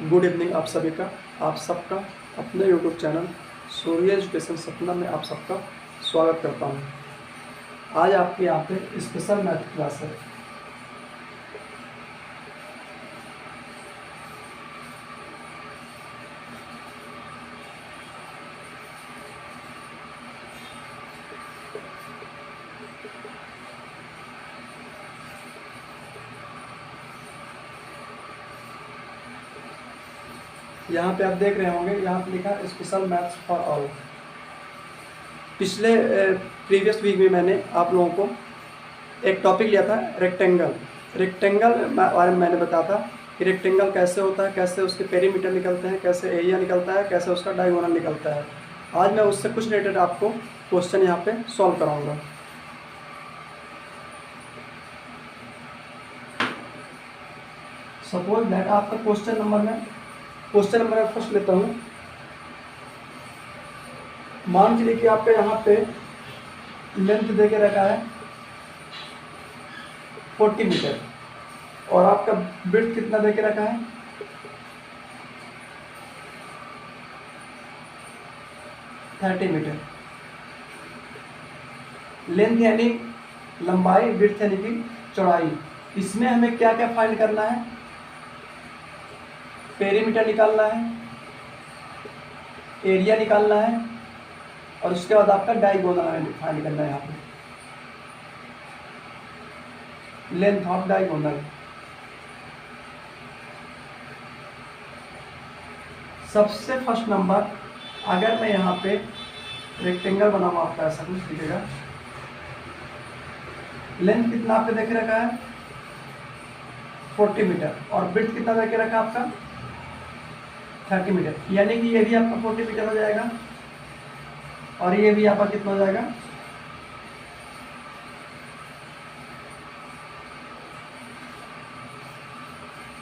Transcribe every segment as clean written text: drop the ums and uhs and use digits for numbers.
Good evening आप सभी का, आप सबका अपने यूट्यूब चैनल सूर्य एजुकेशन सपना में आप सबका स्वागत करता हूँ। आज आपके यहाँ पे स्पेशल मैथ क्लास है। यहाँ पे आप देख रहे होंगे, यहाँ पे लिखा स्पेशल मैथ्स फॉर ऑल। पिछले प्रीवियस वीक में मैंने आप लोगों को एक टॉपिक लिया था रेक्टेंगल बारे में मैंने बताया था कि रेक्टेंगल कैसे होता है, कैसे उसके पेरीमीटर निकलते हैं, कैसे एरिया निकलता है, कैसे उसका डायगोनल निकलता है। आज मैं उससे कुछ रिलेटेड आपको क्वेश्चन यहाँ पे सॉल्व कराऊंगा। सपोज दैट आपका क्वेश्चन नंबर में फर्स्ट लेता हूँ। मान के लिए कि आपके यहाँ पे लेंथ दे के रखा है 40 मीटर और आपका विड्थ कितना दे के रखा है 30 मीटर। लेंथ यानी लंबाई, विड्थ यानी कि चौड़ाई। इसमें हमें क्या क्या फाइंड करना है? पेरीमीटर निकालना है, एरिया निकालना है और उसके बाद आपका डायगोनल फाइंड करना है। यहाँ पे लेंथ ऑफ डायगोनल। सबसे फर्स्ट नंबर, अगर मैं यहाँ पे रेक्टेंगल बनाऊँ आपका ऐसा कुछ दिखेगा। लेंथ कितना आपने देख रखा है 40 मीटर और विड्थ कितना देख रखा है आपका 30 मीटर, यानी कि ये भी आपका 40 मीटर हो जाएगा और ये भी आपका कितना हो जाएगा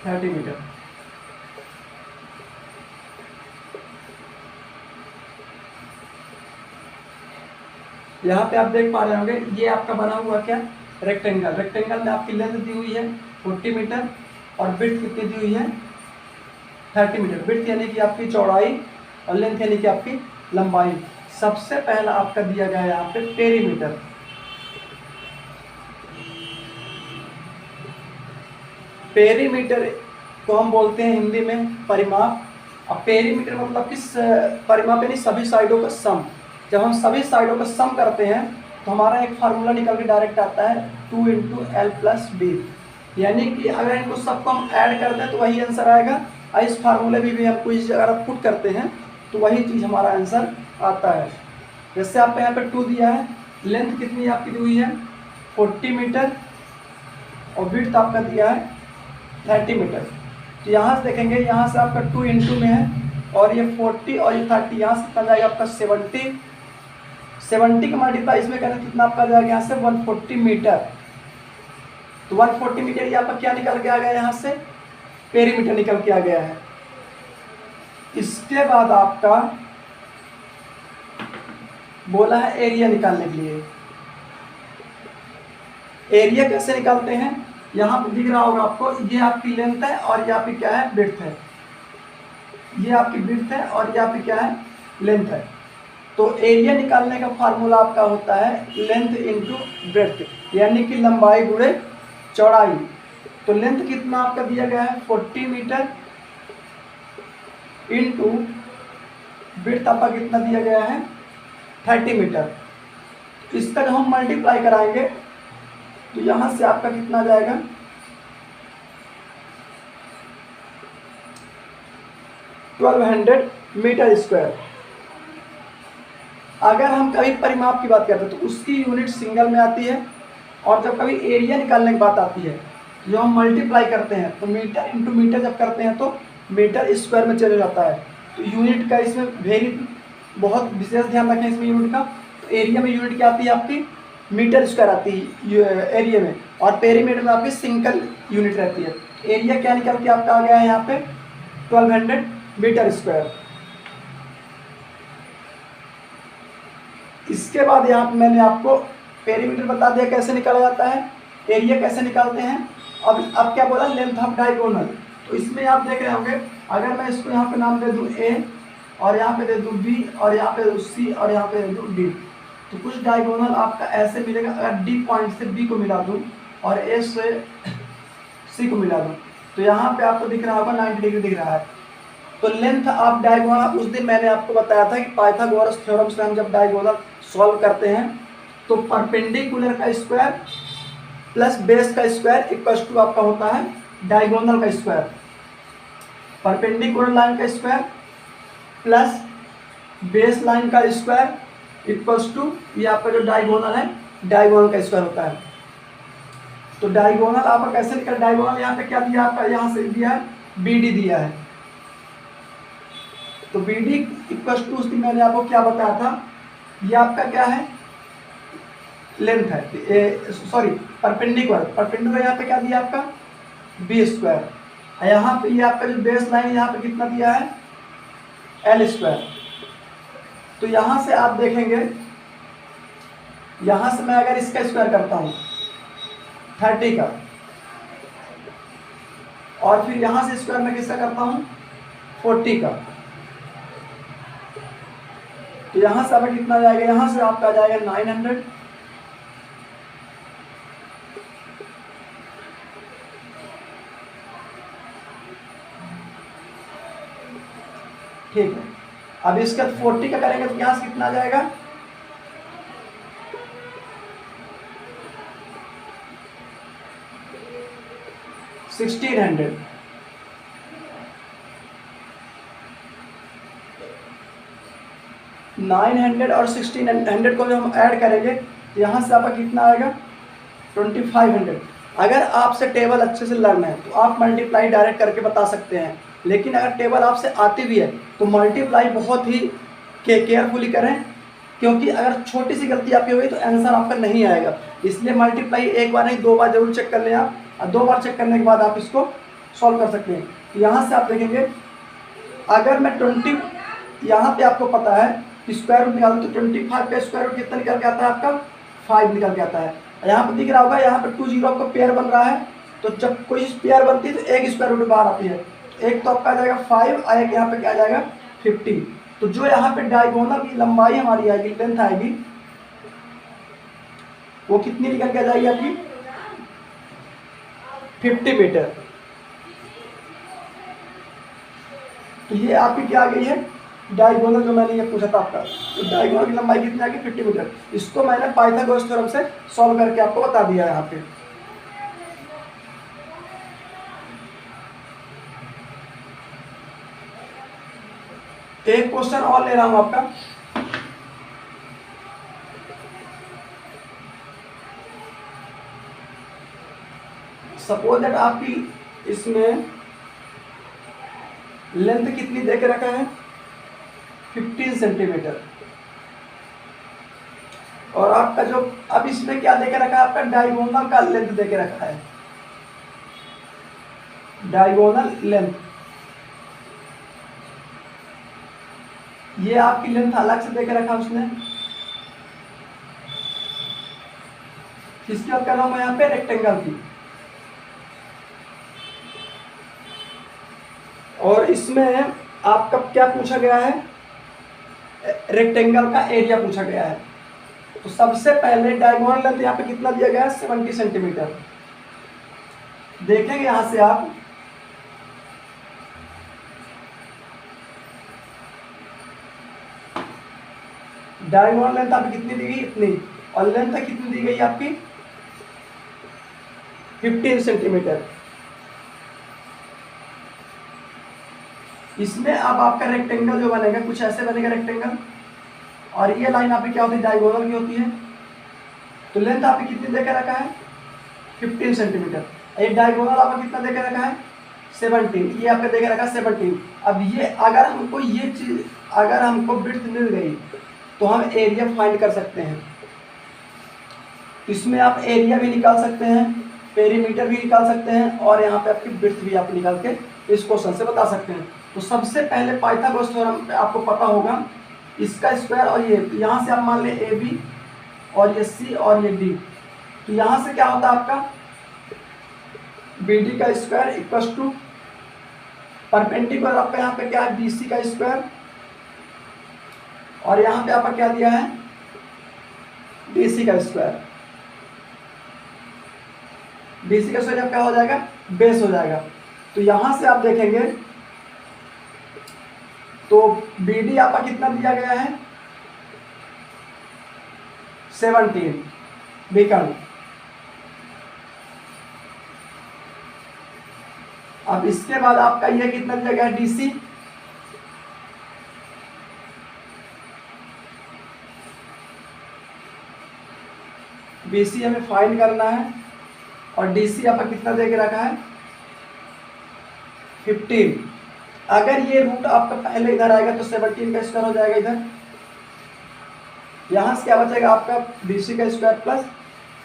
30 मीटर। यहाँ पे आप देख पा रहे होंगे, ये आपका बना हुआ क्या रेक्टेंगल में आपकी लेंथ दी हुई है 40 मीटर और विड्थ कितनी दी हुई है 30 मीटर। विड्थ यानी कि आपकी चौड़ाई और लेंथ यानी कि आपकी लंबाई। सबसे पहला आपका दिया गया है यहाँ पे पेरीमीटर। पेरीमीटर को हम बोलते हैं हिंदी में परिमाप। अब पेरीमीटर मतलब किस परिमाप यानी सभी साइडों का सम। जब हम सभी साइडों का सम करते हैं तो हमारा एक फार्मूला निकल के डायरेक्ट आता है 2 × L+B, यानी कि अगर इनको सबको हम ऐड कर दें तो वही आंसर आएगा। इस फार्मूले में भी हम कोई अगर आप पुट करते हैं तो वही चीज़ हमारा आंसर आता है। जैसे आपको यहाँ पे 2 दिया है, लेंथ कितनी आपकी दी हुई है 40 मीटर और विड्थ आपका दिया है 30 मीटर। तो यहाँ से देखेंगे, यहाँ से आपका 2 × में है और ये 40 और ये 30, यहाँ से कितना जाएगा आपका 70 का मल्टीप्लाई इसमें करना कितना आपका जाएगा यहाँ से 140 मीटर। तो 140 मीटर यहाँ पर क्या निकल के आ गया, यहाँ से पेरीमीटर निकल के आ गया है। इसके बाद आपका बोला है एरिया निकालने के लिए। एरिया कैसे निकालते हैं? यहाँ पर दिख रहा होगा आपको, ये आपकी लेंथ है और ये आपकी क्या है विड्थ है। ये आपकी विड्थ है और ये आपकी क्या है लेंथ है। तो एरिया निकालने का फार्मूला आपका होता है लेंथ इंटू ब्रेड्थ, यानी कि लंबाई गुणे चौड़ाई। तो लेंथ कितना आपका दिया गया है 40 मीटर इंटू ब्रेड्थ आपका कितना दिया गया है 30 मीटर। इसका जब हम मल्टीप्लाई कराएंगे तो यहाँ से आपका कितना जाएगा 1200 मीटर स्क्वायर। अगर हम कभी परिमाप की बात करते हैं तो उसकी यूनिट सिंगल में आती है और जब कभी एरिया निकालने की बात आती है जो हम मल्टीप्लाई करते हैं तो मीटर इंटू मीटर जब करते हैं तो मीटर स्क्वायर में चले जाता है। तो यूनिट का इसमें बहुत विशेष ध्यान रखें इसमें यूनिट का। तो एरिया में यूनिट क्या आती है आपकी मीटर स्क्वायर आती है एरिया में, और पेरीमीटर में आपकी सिंगल यूनिट रहती है। एरिया क्या निकल के आपका आ गया है यहाँ पे 1200 मीटर स्क्वायर। इसके बाद यहाँ पे मैंने आपको पेरीमीटर बता दिया कैसे निकाला जाता है, एरिया कैसे निकालते हैं। अब क्या बोला लेंथ ऑफ डायगोनल। तो इसमें आप देख रहे होंगे अगर मैं इसको यहाँ पे नाम दे दूँ ए, और यहाँ पे दे दूँ बी, और यहाँ पे सी, और यहाँ पे दे दूँ डी, तो कुछ डायगोनल आपका ऐसे मिलेगा। अगर डी पॉइंट से बी को मिला दूँ और ए से सी को मिला दूँ, तो यहाँ पे आपको दिख रहा होगा 90 डिग्री दिख रहा है। तो लेंथ ऑफ डायगोनल, उस दिन मैंने आपको बताया था कि पाइथागोरस थ्योरम से हम जब डायगोनल सॉल्व करते हैं तो परपेंडिकुलर का स्क्वायर प्लस बेस का स्क्वायर इक्वल्स टू आपका होता है डायगोनल का स्क्वायर। परपेंडिकुलर लाइन का स्क्वायर प्लस बेस लाइन का स्क्वायर इक्वल्स टू ये आपका जो डायगोनल है डायगोनल का स्क्वायर होता है। तो डायगोनल आपका कैसे निकल, डायगोनल यहाँ पे क्या दिया आपका, यहाँ से दिया है बी डी दिया है। तो बी डी इक्वल्स टू, उसकी मैंने आपको क्या बताया था, ये आपका क्या है लेंथ है, सॉरी परपेंडिकुलर यहाँ पे क्या दिया आपका बी स्क्वायर। यहाँ पे ये आपका जो बेस लाइन है यहाँ पे कितना दिया है एल स्क्वायर। तो यहाँ से आप देखेंगे, यहाँ से मैं अगर इसका स्क्वायर करता हूँ 30 का, और फिर यहाँ से स्क्वायर में किसका करता हूँ 40 का, तो यहाँ से आपका कितना जाएगा, यहाँ से आपका आ जाएगा 900, ठीक है। अब इसका 40 का करेंगे तो यहाँ से कितना आ जाएगा 1600। नाइन हंड्रेड और 1600 को जब हम ऐड करेंगे तो यहाँ से आपका कितना आएगा 2500। अगर आपसे टेबल अच्छे से लर्न है तो आप मल्टीप्लाई डायरेक्ट करके बता सकते हैं, लेकिन अगर टेबल आपसे आती भी है तो मल्टीप्लाई बहुत ही केयरफुली करें, क्योंकि अगर छोटी सी गलती आपकी होगी तो आंसर आपका नहीं आएगा। इसलिए मल्टीप्लाई एक बार नहीं 2 बार जरूर चेक कर लें आप, और 2 बार चेक करने के बाद आप इसको सॉल्व कर सकते हैं। यहाँ से आप देखेंगे अगर मैं 20, यहाँ पे आपको पता है स्क्वायर रूट निकालते तो 25 का स्क्वायर रूट कितना निकल के आता है आपका 5 निकल के आता है। यहाँ पे दिख रहा होगा, यहाँ पे 2 0 आपका पेयर बन रहा है, तो जब कोई पेयर बनती है तो एक स्क्वायर रूट बाहर आती है, एक तो आपका आ जाएगा 5 और एक यहाँ पे क्या आ जाएगा 50। तो जो यहाँ पे डायगोनल की लंबाई हमारी आएगी, लेंथ आएगी, वो कितनी निकल के आ जाएगी आपकी 50 मीटर। तो ये आपकी क्या आ गई है डायगोनल, जो मैंने ये पूछा था आपका, तो डायगोनल की लंबाई कितनी आ गई 50 मीटर। इसको मैंने पाइथागोरस थ्योरम से सॉल्व करके आपको बता दिया यहाँ पे। एक क्वेश्चन और ले रहा हूं आपका, सपोज दैट आपकी इसमें लेंथ कितनी देके रखा है 15 सेंटीमीटर, और आपका जो अब इसमें क्या देके रखा है आपका डायगोनल का लेंथ देके रखा है, डायगोनल लेंथ, ये आपकी लेंथ अलग से देके रखा उसने। किसकी बात कर रहा हूं मैं यहाँ पे रेक्टेंगल की, और इसमें आपका क्या पूछा गया है रेक्टेंगल का एरिया पूछा गया है। तो सबसे पहले डायगोनल लेंथ यहाँ पे कितना दिया गया है 70 सेंटीमीटर। देखेंगे यहां से आप डायगोनल लेंथ आपकी कितनी दी गई इतनी, और लेंथ कितनी दी गई आपकी 15 सेंटीमीटर। इसमें अब आपका रेक्टेंगल जो बनेगा कुछ ऐसे बनेगा रेक्टेंगल, और ये लाइन आपकी क्या होती है डायगोनल की होती है। तो लेंथ आपकी कितनी देकर रखा है 15 सेंटीमीटर। एक डायगोनल आपका कितना देकर रखा है 17, ये आपका देकर रखा है 17। अब ये अगर हमको ये चीज अगर हमको विड्थ मिल गई तो हम एरिया फाइंड कर सकते हैं। इसमें आप एरिया भी निकाल सकते हैं, पेरीमीटर भी निकाल सकते हैं, और यहाँ पे आपकी विड्थ भी आप निकाल के इस क्वेश्चन से बता सकते हैं। तो सबसे पहले पाइथागोरस थ्योरम आपको पता होगा इसका स्क्वायर, और ये यहाँ से आप मान लें ए बी और ये सी और ये डी, तो यहाँ से क्या होता है आपका बी डी का स्क्वायर इक्वल्स टू परपेंडिकुलर आपका यहाँ पे क्या है, BC का स्क्वायर, और यहाँ पे आपका क्या दिया है, BC का स्क्वायर। BC का स्क्वायर क्या हो जाएगा, बेस हो जाएगा। तो यहां से आप देखेंगे तो BD आपका कितना दिया गया है, 17 विकर्ण। अब इसके बाद आपका ये कितना दिया गया है, DC। BC हमें फाइंड करना है और DC आपका कितना दे के रखा है, 15। अगर ये रूट आपका पहले इधर आएगा तो 17 का स्क्वायर हो जाएगा इधर। यहाँ से क्या बचेगा आपका, BC का स्क्वायर प्लस,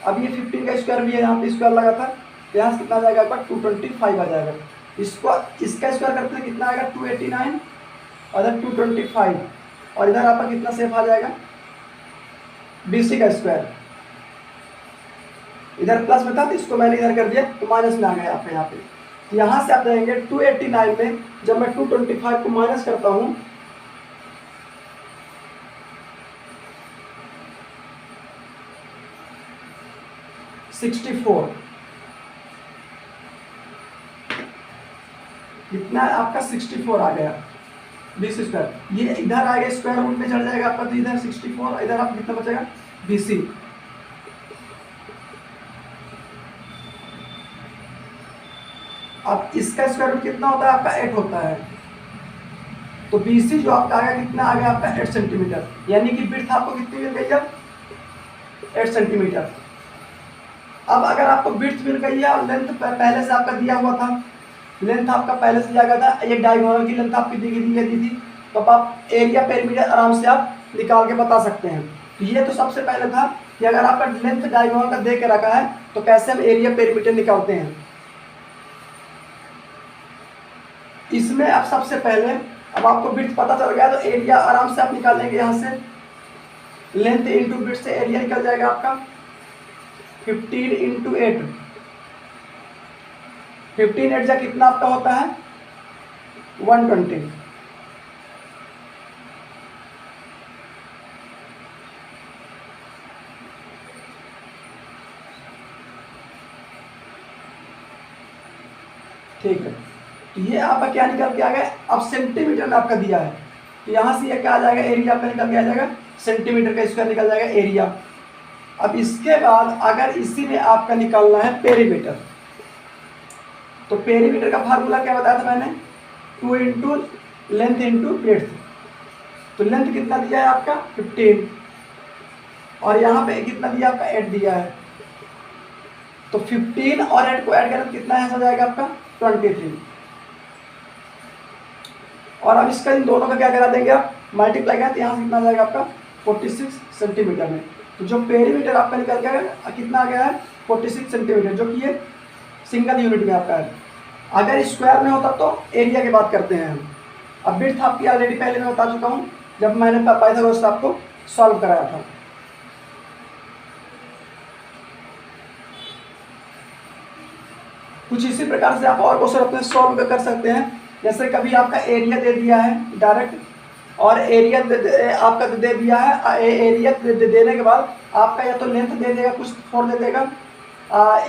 अब ये 15 का स्क्वायर भी है, यहाँ पे स्क्वायर लगा था, तो यहाँ से कितना आ जाएगा आपका, 225 आ जाएगा। इसको इसका स्क्वायर करते हैं कितना आएगा, 289, और इधर 225, और इधर आपका कितना सेफ आ जाएगा, BC का स्क्वायर। इधर प्लस में था तो इसको मैंने इधर कर दिया तो माइनस में आ गया आपके यहाँ पे। तो यहाँ से आप जाएंगे 289 में, जब मैं 225 को माइनस करता हूँ कितना है आपका, 64 आ गया BC स्क्वायर। ये इधर आएगा स्क्वायर रूट में चढ़ जाएगा आपका, तो इधर 64, इधर आपका कितना बचेगा, BC। अब इसका स्क्वायर रूट कितना होता है आपका, 8 होता है। तो BC जो आपका आएगा कितना आ गया आपका, 8 सेंटीमीटर, यानी कि विड्थ आपको कितनी मिल गई अब, 8 सेंटीमीटर। अब अगर आपको विड्थ मिल गई है और लेंथ पहले से आपका दिया हुआ था, लेंथ आपका पहले से दिया गया था, ये डायगोनल की लेंथ आपकी दी थी, तो अब आप एरिया पेरीमीटर आराम से आप निकाल के बता सकते हैं। तो ये तो सबसे पहले था कि अगर आपका लेंथ डायगोनल का दे के रखा है तो कैसे हम एरिया पेरीमीटर निकालते हैं। इसमें अब सबसे पहले अब आपको विड्थ पता चल गया तो एरिया आराम से आप निकाल लेंगे। यहाँ से लेंथ इंटू विड्थ से एरिया निकल जाएगा आपका 15 इंटू 8, 15 8 जा कितना आपका होता है 120। ठीक है, तो ये आपका क्या निकल के आ गया। अब सेंटीमीटर में आपका दिया है तो यहाँ से ये क्या आ जाएगा, एरिया आपका निकल के आ जाएगा, सेंटीमीटर का स्क्वायर निकल जाएगा एरिया। अब इसके बाद अगर इसी में आपका निकालना है पेरीमीटर, तो पेरीमीटर का फार्मूला क्या बताया था मैंने, 2 इंटू लेंथ इंटू ब्रेड्थ। तो लेंथ कितना दिया है आपका 15, और यहाँ पे कितना दिया आपका 8 दिया है, तो 15 और 8 को ऐड करें तो कितना आ जाएगा आपका 23। और अब इसका इन दोनों का क्या करा देंगे आप, मल्टीप्लाई करें तो यहाँ से कितना आ जाएगा आपका 46 सेंटीमीटर में। तो जो पेरीमीटर आपका निकल गया कितना आ गया है 46 सेंटीमीटर, जो कि ये सिंगल यूनिट में आपका है। अगर स्क्वायर में होता तो एरिया की बात करते हैं हम। अब विड्थ आपकी ऑलरेडी पहले मैं बता चुका हूँ जब मैंने पाइथागोरस से आपको सॉल्व कराया था। कुछ इसी प्रकार से आप और क्वेश्चन अपने सॉल्व कर सकते हैं। जैसे कभी आपका एरिया दे दिया है डायरेक्ट, और एरिया आपका दे दिया है, एरिया देने के बाद आपका या तो लेंथ दे देगा, कुछ फोर दे देगा,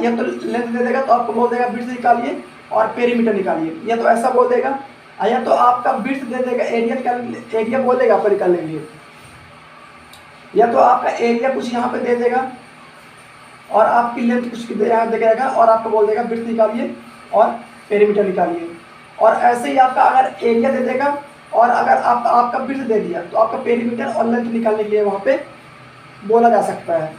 या तो लेंथ दे देगा तो आपको बोल देगा विड्थ निकालिए और पेरीमीटर निकालिए, या तो ऐसा बोल देगा, या तो आपका विड्थ दे देगा, एरिया बोलेगा आपको निकालने के लिए, या तो आपका एरिया कुछ यहाँ पे दे देगा और आपकी लेंथ कुछ यहाँ देगा और आपको बोल देगा विड्थ निकालिए और पेरीमीटर निकालिए। और ऐसे ही आपका अगर एरिया दे देगा और अगर आपका विड्थ दे दिया तो आपका पेरीमीटर और लेंथ निकालने के लिए वहाँ पे बोला जा सकता है।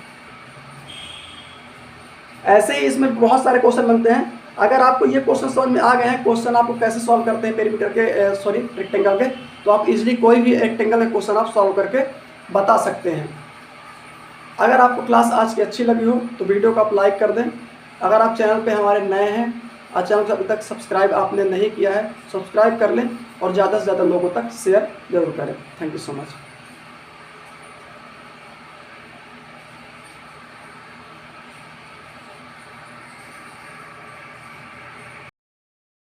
ऐसे ही इसमें बहुत सारे क्वेश्चन बनते हैं। अगर आपको ये क्वेश्चन समझ में आ गए हैं, क्वेश्चन आपको कैसे सॉल्व करते हैं पेरीमीटर के रेक्टेंगल के, तो आप इजीली कोई भी रेक्टेंगल का क्वेश्चन आप सॉल्व करके बता सकते हैं। अगर आपको क्लास आज की अच्छी लगी हो तो वीडियो को आप लाइक कर दें। अगर आप चैनल पे हमारे नए हैं और चैनल को अभी तक सब्सक्राइब आपने नहीं किया है, सब्सक्राइब कर लें और ज़्यादा से ज़्यादा लोगों तक शेयर जरूर करें। Thank you so much.